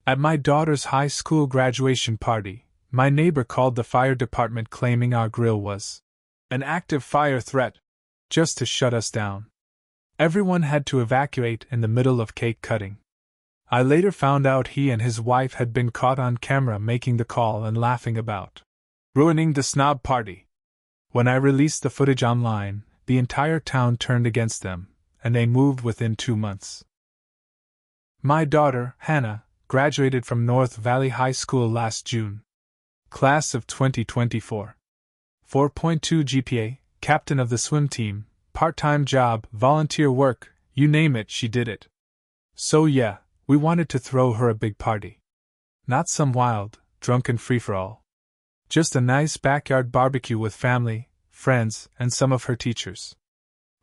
At my daughter's high school graduation party, my neighbor called the fire department claiming our grill was an active fire threat, just to shut us down. Everyone had to evacuate in the middle of cake cutting. I later found out he and his wife had been caught on camera making the call and laughing about ruining the Snob party. When I released the footage online, the entire town turned against them, and they moved within 2 months. My daughter, Hannah, graduated from North Valley High School last June. Class of 2024. 4.2 GPA, captain of the swim team, part-time job, volunteer work, you name it, she did it. So yeah, we wanted to throw her a big party. Not some wild, drunken free-for-all. Just a nice backyard barbecue with family, friends, and some of her teachers.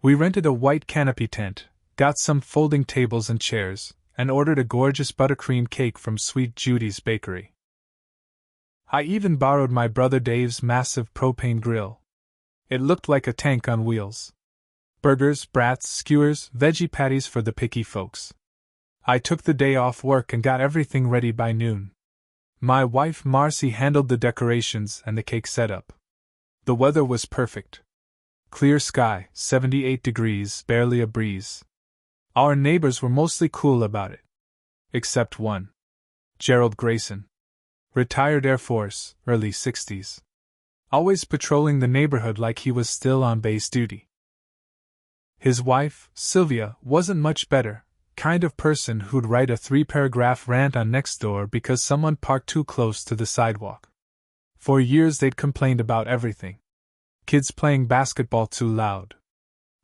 We rented a white canopy tent, got some folding tables and chairs, and ordered a gorgeous buttercream cake from Sweet Judy's Bakery. I even borrowed my brother Dave's massive propane grill. It looked like a tank on wheels. Burgers, brats, skewers, veggie patties for the picky folks. I took the day off work and got everything ready by noon. My wife Marcy handled the decorations and the cake setup. The weather was perfect. Clear sky, 78 degrees, barely a breeze. Our neighbors were mostly cool about it. Except one. Gerald Grayson. Retired Air Force, early 60s. Always patrolling the neighborhood like he was still on base duty. His wife, Sylvia, wasn't much better, kind of person who'd write a 3-paragraph rant on Nextdoor because someone parked too close to the sidewalk. For years they'd complained about everything. Kids playing basketball too loud.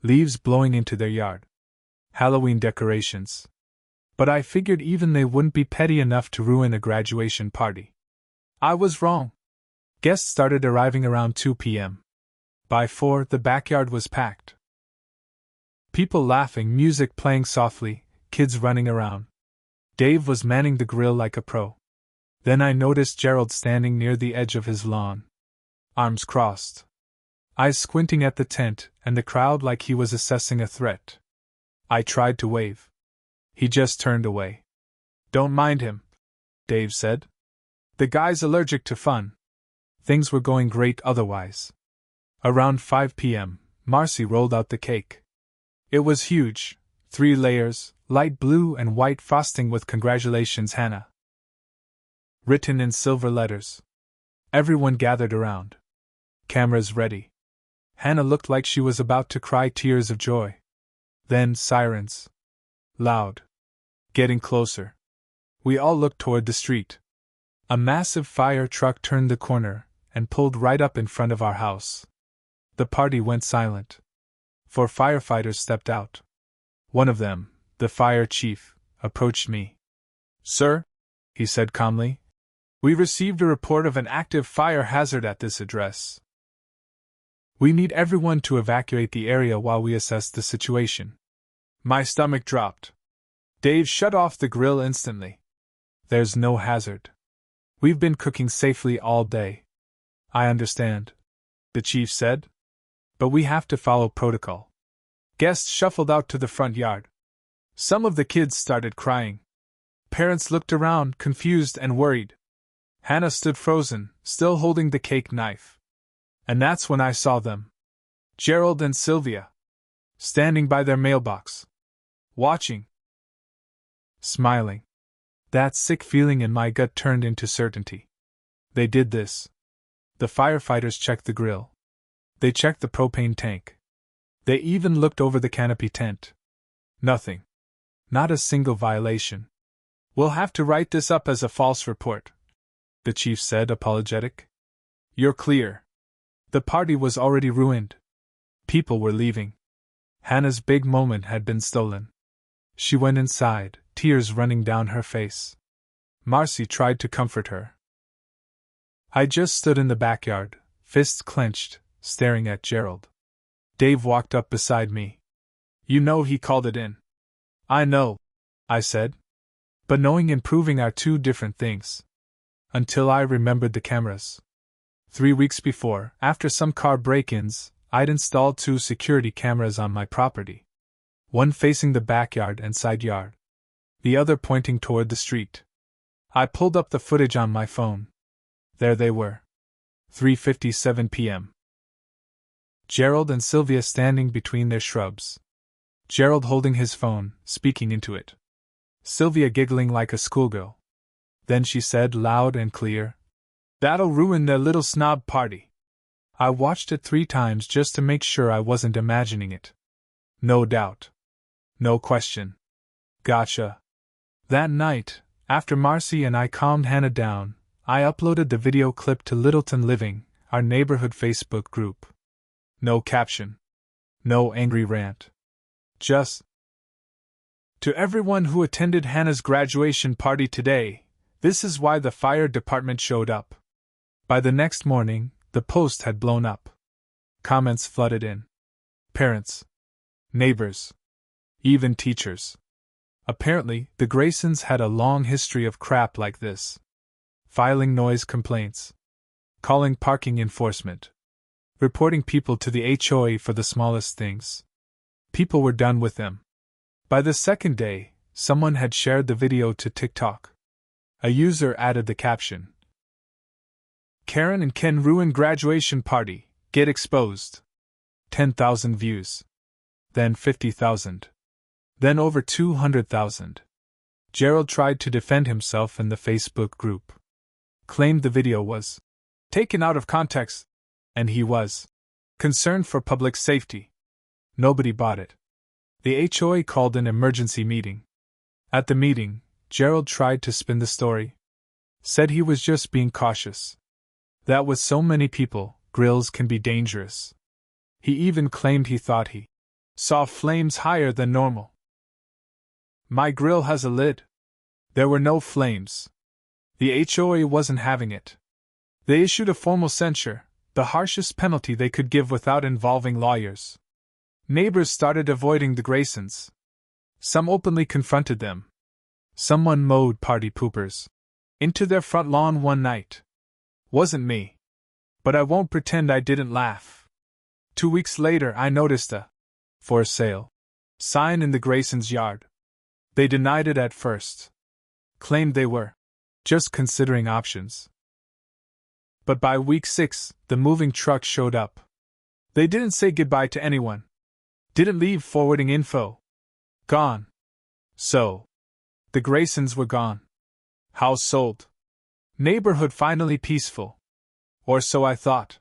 Leaves blowing into their yard. Halloween decorations. But I figured even they wouldn't be petty enough to ruin a graduation party. I was wrong. Guests started arriving around 2 p.m. By 4, the backyard was packed. People laughing, music playing softly, kids running around. Dave was manning the grill like a pro. Then I noticed Gerald standing near the edge of his lawn. Arms crossed. Eyes squinting at the tent and the crowd like he was assessing a threat. I tried to wave. He just turned away. Don't mind him, Dave said. The guy's allergic to fun. Things were going great otherwise. Around 5 p.m., Marcy rolled out the cake. It was huge, 3 layers, light blue and white frosting with "Congratulations, Hannah" written in silver letters. Everyone gathered around. Cameras ready. Hannah looked like she was about to cry tears of joy. Then sirens. Loud. Getting closer. We all looked toward the street. A massive fire truck turned the corner and pulled right up in front of our house. The party went silent. 4 firefighters stepped out. One of them, the fire chief, approached me. "Sir," he said calmly, "we received a report of an active fire hazard at this address. We need everyone to evacuate the area while we assess the situation." My stomach dropped. Dave shut off the grill instantly. "There's no hazard. We've been cooking safely all day." "I understand," the chief said. "But we have to follow protocol." Guests shuffled out to the front yard. Some of the kids started crying. Parents looked around, confused and worried. Hannah stood frozen, still holding the cake knife. And that's when I saw them. Gerald and Sylvia. Standing by their mailbox. Watching. Smiling. That sick feeling in my gut turned into certainty. They did this. The firefighters checked the grill. They checked the propane tank. They even looked over the canopy tent. Nothing. Not a single violation. "We'll have to write this up as a false report," the chief said, apologetic. "You're clear." The party was already ruined. People were leaving. Hannah's big moment had been stolen. She went inside, tears running down her face. Marcy tried to comfort her. I just stood in the backyard, fists clenched, staring at Gerald. Dave walked up beside me. "You know he called it in." "I know," I said. "But knowing and proving are 2 different things." Until I remembered the cameras. 3 weeks before, after some car break-ins, I'd installed 2 security cameras on my property. One facing the backyard and side yard. The other pointing toward the street. I pulled up the footage on my phone. There they were. 3:57 p.m. Gerald and Sylvia standing between their shrubs. Gerald holding his phone, speaking into it. Sylvia giggling like a schoolgirl. Then she said loud and clear, "That'll ruin their little snob party." I watched it 3 times just to make sure I wasn't imagining it. No doubt. No question. Gotcha. That night, after Marcy and I calmed Hannah down, I uploaded the video clip to Littleton Living, our neighborhood Facebook group. No caption. No angry rant. Just, "To everyone who attended Hannah's graduation party today, this is why the fire department showed up." By the next morning, the post had blown up. Comments flooded in. Parents. Neighbors. Even teachers. Apparently, the Graysons had a long history of crap like this. Filing noise complaints. Calling parking enforcement. Reporting people to the HOA for the smallest things. People were done with them. By the second day, someone had shared the video to TikTok. A user added the caption, "Karen and Ken ruin graduation party, get exposed." 10,000 views. Then 50,000. Then over 200,000. Gerald tried to defend himself in the Facebook group. Claimed the video was taken out of context, and he was concerned for public safety. Nobody bought it. The HOA called an emergency meeting. At the meeting, Gerald tried to spin the story. Said he was just being cautious. That with so many people, grills can be dangerous. He even claimed he thought he saw flames higher than normal. My grill has a lid. There were no flames. The HOA wasn't having it. They issued a formal censure, the harshest penalty they could give without involving lawyers. Neighbors started avoiding the Graysons. Some openly confronted them. Someone mowed party poopers into their front lawn one night. Wasn't me. But I won't pretend I didn't laugh. 2 weeks later I noticed a "for sale" sign in the Graysons' yard. They denied it at first. Claimed they were just considering options. But by week 6, the moving truck showed up. They didn't say goodbye to anyone. Didn't leave forwarding info. Gone. So, the Graysons were gone. House sold. Neighborhood finally peaceful. Or so I thought.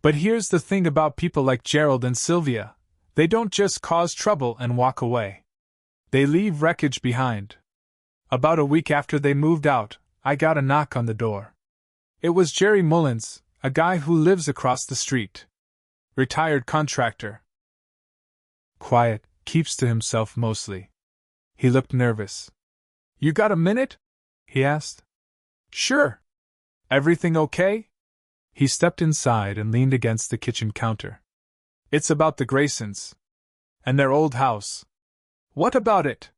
But here's the thing about people like Gerald and Sylvia. They don't just cause trouble and walk away. They leave wreckage behind. About a week after they moved out, I got a knock on the door. It was Jerry Mullins, a guy who lives across the street. Retired contractor. Quiet, keeps to himself mostly. He looked nervous. "You got a minute?" he asked. "Sure. Everything okay?" He stepped inside and leaned against the kitchen counter. "It's about the Graysons. And their old house." "What about it?"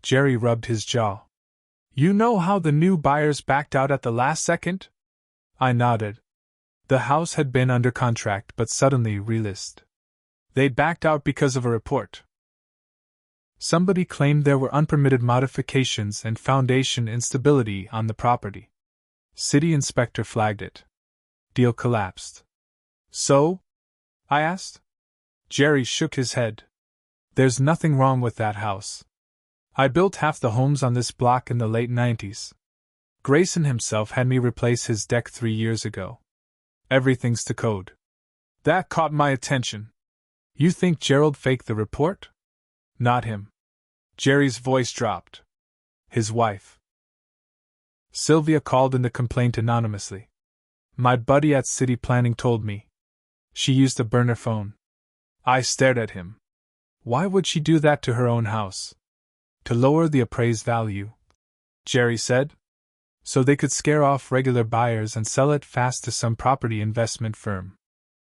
Jerry rubbed his jaw. "You know how the new buyers backed out at the last second?" I nodded. The house had been under contract but suddenly relisted. They'd backed out because of a report. Somebody claimed there were unpermitted modifications and foundation instability on the property. City inspector flagged it. Deal collapsed. "So?" I asked. Jerry shook his head. "There's nothing wrong with that house. I built half the homes on this block in the late 90s. Grayson himself had me replace his deck 3 years ago. Everything's to code." That caught my attention. "You think Gerald faked the report?" "Not him." Jerry's voice dropped. "His wife." Sylvia called in the complaint anonymously. "My buddy at city planning told me. She used a burner phone." I stared at him. Why would she do that to her own house? "To lower the appraised value," Jerry said. "So they could scare off regular buyers and sell it fast to some property investment firm."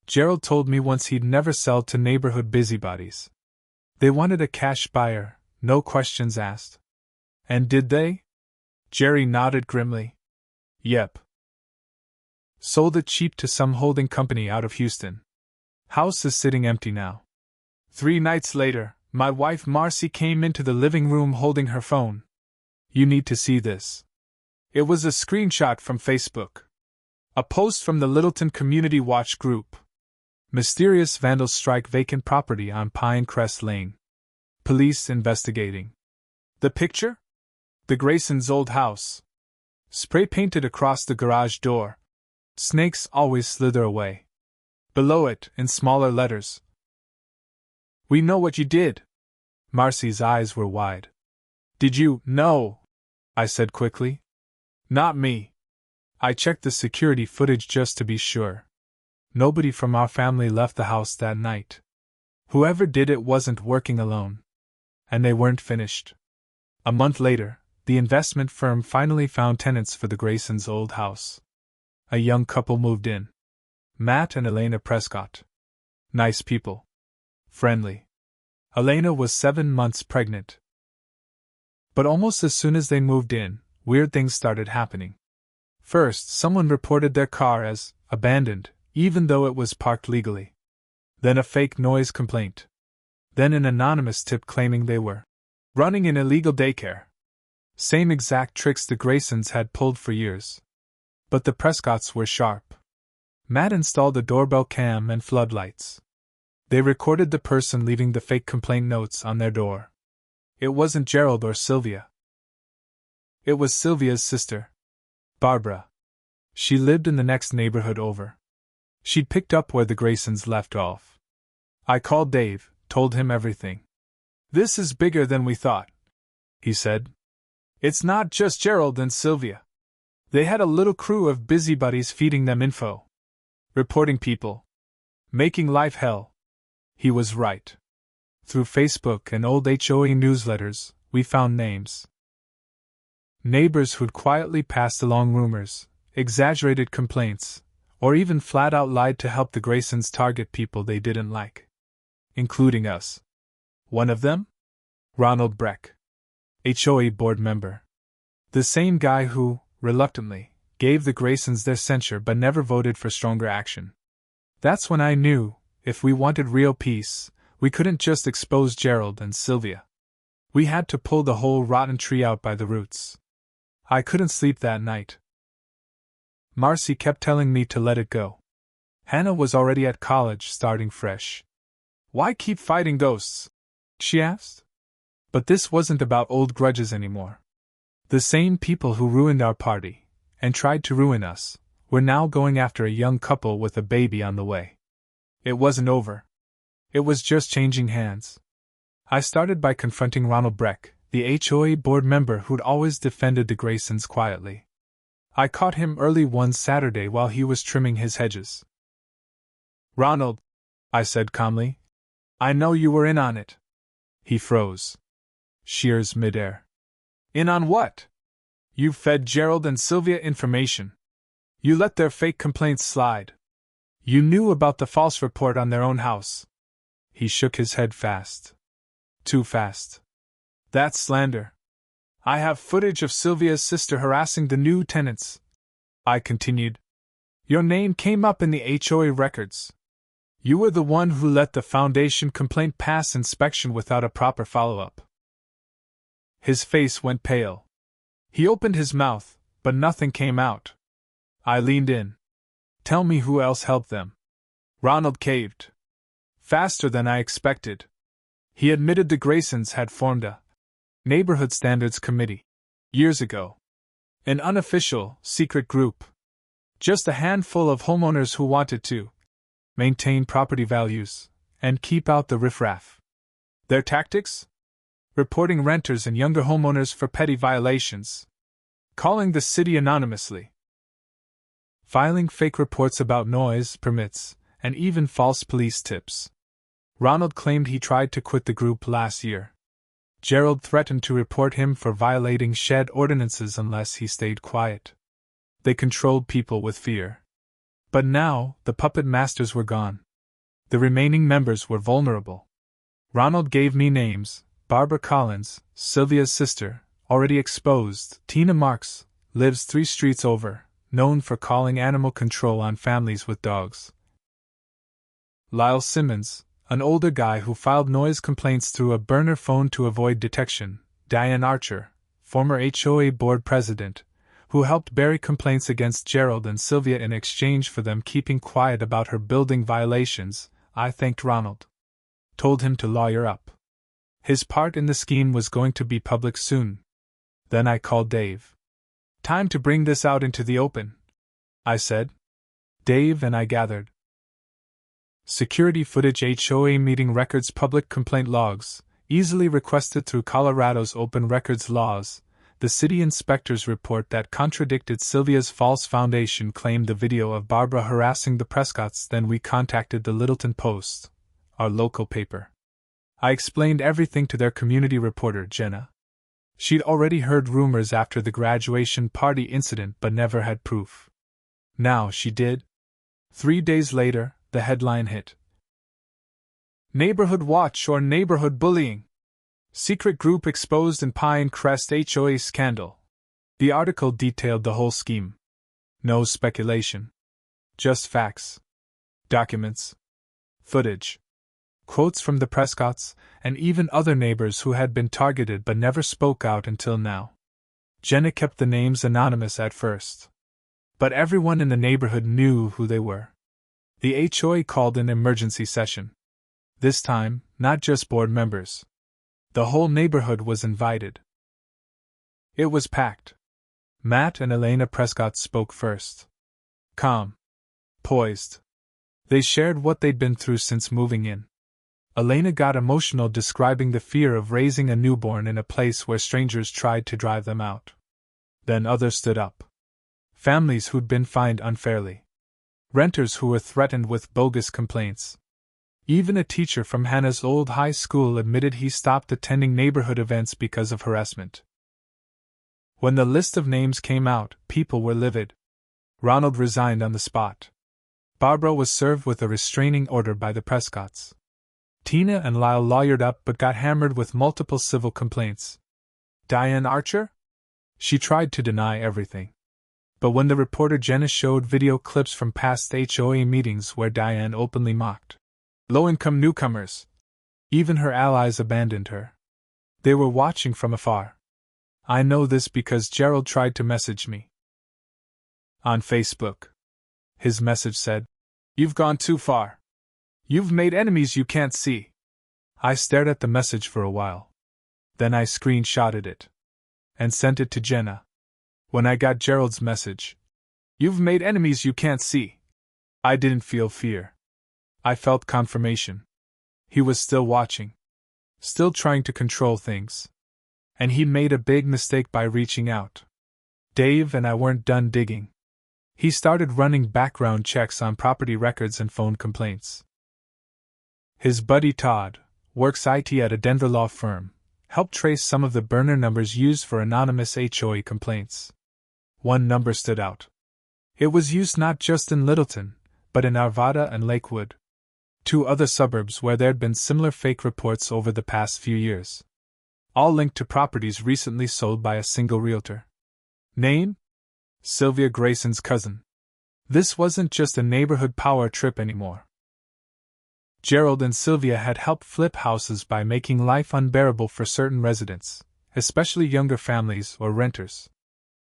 Gerald told me once he'd never sell to neighborhood busybodies. They wanted a cash buyer, no questions asked. "And did they?" Jerry nodded grimly. "Yep. Sold it cheap to some holding company out of Houston. House is sitting empty now." 3 nights later, my wife Marcy came into the living room holding her phone. "You need to see this." It was a screenshot from Facebook. A post from the Littleton Community Watch group. Mysterious vandals strike vacant property on Pinecrest Lane. Police investigating. The picture? The Graysons' old house. Spray painted across the garage door. Snakes always slither away. Below it, in smaller letters. We know what you did. Marcy's eyes were wide. Did you? No, I said quickly. Not me. I checked the security footage just to be sure. Nobody from our family left the house that night. Whoever did it wasn't working alone. And they weren't finished. A month later, the investment firm finally found tenants for the Graysons' old house. A young couple moved in. Matt and Elena Prescott. Nice people. Friendly. Elena was 7 months pregnant. But almost as soon as they moved in, weird things started happening. First, someone reported their car as abandoned, even though it was parked legally. Then a fake noise complaint. Then an anonymous tip claiming they were running an illegal daycare. Same exact tricks the Graysons had pulled for years. But the Prescotts were sharp. Matt installed a doorbell cam and floodlights. They recorded the person leaving the fake complaint notes on their door. It wasn't Gerald or Sylvia. It was Sylvia's sister, Barbara. She lived in the next neighborhood over. She'd picked up where the Graysons left off. I called Dave, told him everything. This is bigger than we thought, he said. It's not just Gerald and Sylvia. They had a little crew of busybodies feeding them info. Reporting people. Making life hell. He was right. Through Facebook and old HOA newsletters, we found names. Neighbors who'd quietly passed along rumors, exaggerated complaints, or even flat out lied to help the Graysons target people they didn't like. Including us. One of them? Ronald Breck. HOA board member. The same guy who, reluctantly, gave the Graysons their censure but never voted for stronger action. That's when I knew, if we wanted real peace, we couldn't just expose Gerald and Sylvia. We had to pull the whole rotten tree out by the roots. I couldn't sleep that night. Marcy kept telling me to let it go. Hannah was already at college, starting fresh. Why keep fighting ghosts? She asked. But this wasn't about old grudges anymore. The same people who ruined our party, and tried to ruin us, were now going after a young couple with a baby on the way. It wasn't over. It was just changing hands. I started by confronting Ronald Breck, the HOA board member who'd always defended the Graysons quietly. I caught him early one Saturday while he was trimming his hedges. Ronald, I said calmly, I know you were in on it. He froze. Shears midair. In on what? You fed Gerald and Sylvia information. You let their fake complaints slide. You knew about the false report on their own house. He shook his head fast. Too fast. That's slander. I have footage of Sylvia's sister harassing the new tenants. I continued. Your name came up in the HOA records. You were the one who let the foundation complaint pass inspection without a proper follow-up. His face went pale. He opened his mouth, but nothing came out. I leaned in. Tell me who else helped them. Ronald caved. Faster than I expected. He admitted the Graysons had formed a neighborhood standards committee. Years ago. An unofficial, secret group. Just a handful of homeowners who wanted to maintain property values and keep out the riffraff. Their tactics? Reporting renters and younger homeowners for petty violations. Calling the city anonymously. Filing fake reports about noise permits, and even false police tips. Ronald claimed he tried to quit the group last year. Gerald threatened to report him for violating shed ordinances unless he stayed quiet. They controlled people with fear. But now, the puppet masters were gone. The remaining members were vulnerable. Ronald gave me names: Barbara Collins, Sylvia's sister, already exposed; Tina Marks, lives 3 streets over, known for calling animal control on families with dogs; Lyle Simmons, an older guy who filed noise complaints through a burner phone to avoid detection; Diane Archer, former HOA board president, who helped bury complaints against Gerald and Sylvia in exchange for them keeping quiet about her building violations. I thanked Ronald. Told him to lawyer up. His part in the scheme was going to be public soon. Then I called Dave. Time to bring this out into the open, I said. Dave and I gathered security footage, HOA meeting records, public complaint logs, easily requested through Colorado's open records laws. The city inspector's report that contradicted Sylvia's false foundation claimed the video of Barbara harassing the Prescotts. Then we contacted the Littleton Post, our local paper. I explained everything to their community reporter, Jenna. She'd already heard rumors after the graduation party incident but never had proof. Now she did. 3 days later, the headline hit. Neighborhood Watch or Neighborhood Bullying. Secret Group Exposed in Pine Crest HOA Scandal. The article detailed the whole scheme. No speculation. Just facts. Documents. Footage. Quotes from the Prescotts, and even other neighbors who had been targeted but never spoke out until now. Jenna kept the names anonymous at first. But everyone in the neighborhood knew who they were. The HOA called an emergency session. This time, not just board members. The whole neighborhood was invited. It was packed. Matt and Elena Prescott spoke first. Calm. Poised. They shared what they'd been through since moving in. Elena got emotional describing the fear of raising a newborn in a place where strangers tried to drive them out. Then others stood up. Families who'd been fined unfairly. Renters who were threatened with bogus complaints. Even a teacher from Hannah's old high school admitted he stopped attending neighborhood events because of harassment. When the list of names came out, people were livid. Ronald resigned on the spot. Barbara was served with a restraining order by the Prescotts. Tina and Lyle lawyered up but got hammered with multiple civil complaints. Diane Archer? She tried to deny everything. But when the reporter Jenna showed video clips from past HOA meetings where Diane openly mocked low-income newcomers, even her allies abandoned her. They were watching from afar. I know this because Gerald tried to message me. On Facebook. His message said, "You've gone too far. You've made enemies you can't see." I stared at the message for a while. Then I screenshotted it. And sent it to Jenna. When I got Gerald's message, "You've made enemies you can't see," I didn't feel fear. I felt confirmation. He was still watching. Still trying to control things. And he'd made a big mistake by reaching out. Dave and I weren't done digging. He started running background checks on property records and phone complaints. His buddy Todd, works IT at a Denver law firm, helped trace some of the burner numbers used for anonymous HOA complaints. One number stood out. It was used not just in Littleton, but in Arvada and Lakewood, 2 other suburbs where there'd been similar fake reports over the past few years. All linked to properties recently sold by a single realtor. Name? Sylvia Grayson's cousin. This wasn't just a neighborhood power trip anymore. Gerald and Sylvia had helped flip houses by making life unbearable for certain residents, especially younger families or renters.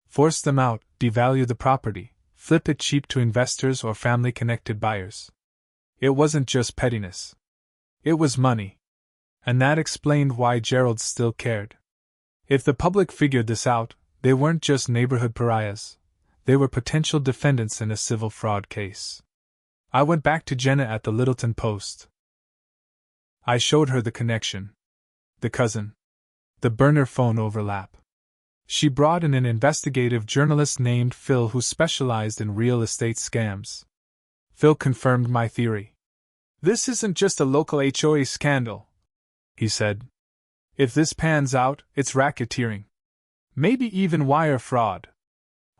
Force them out, devalue the property, flip it cheap to investors or family-connected buyers. It wasn't just pettiness. It was money. And that explained why Gerald still cared. If the public figured this out, they weren't just neighborhood pariahs. They were potential defendants in a civil fraud case. I went back to Jenna at the Littleton Post. I showed her the connection. The cousin. The burner phone overlap. She brought in an investigative journalist named Phil who specialized in real estate scams. Phil confirmed my theory. "This isn't just a local HOA scandal," he said. "If this pans out, it's racketeering. Maybe even wire fraud."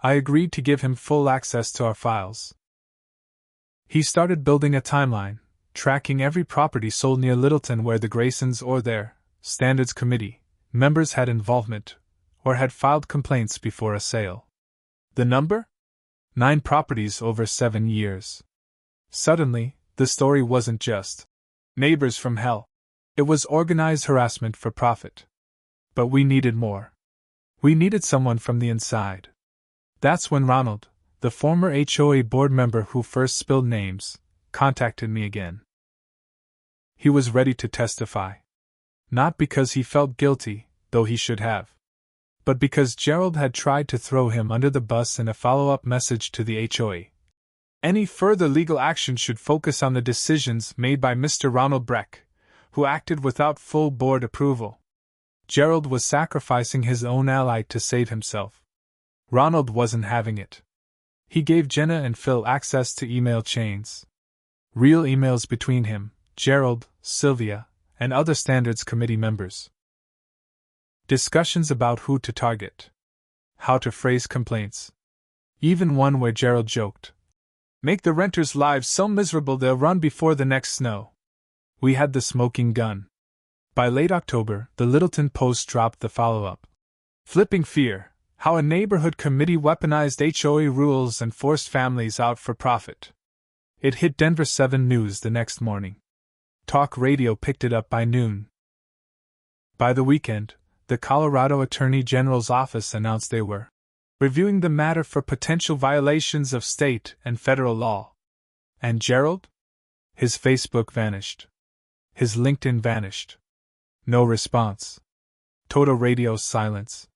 I agreed to give him full access to our files. He started building a timeline, tracking every property sold near Littleton where the Graysons or their standards committee members had involvement, or had filed complaints before a sale. The number? 9 properties over 7 years. Suddenly, the story wasn't just neighbors from hell. It was organized harassment for profit. But we needed more. We needed someone from the inside. That's when Ronald, the former HOA board member who first spilled names, contacted me again. He was ready to testify. Not because he felt guilty, though he should have, but because Gerald had tried to throw him under the bus in a follow-up message to the HOA. Any further legal action should focus on the decisions made by Mr. Ronald Breck, who acted without full board approval. Gerald was sacrificing his own ally to save himself. Ronald wasn't having it. He gave Jenna and Phil access to email chains. Real emails between him, Gerald, Sylvia, and other standards committee members. Discussions about who to target. How to phrase complaints. Even one where Gerald joked, "Make the renters' lives so miserable they'll run before the next snow." We had the smoking gun. By late October, the Littleton Post dropped the follow-up. Flipping Fear: How a Neighborhood Committee Weaponized HOA Rules and Forced Families Out for Profit. It hit Denver 7 News the next morning. Talk radio picked it up by noon. By the weekend, the Colorado Attorney General's office announced they were reviewing the matter for potential violations of state and federal law. And Gerald? His Facebook vanished. His LinkedIn vanished. No response. Total radio silence.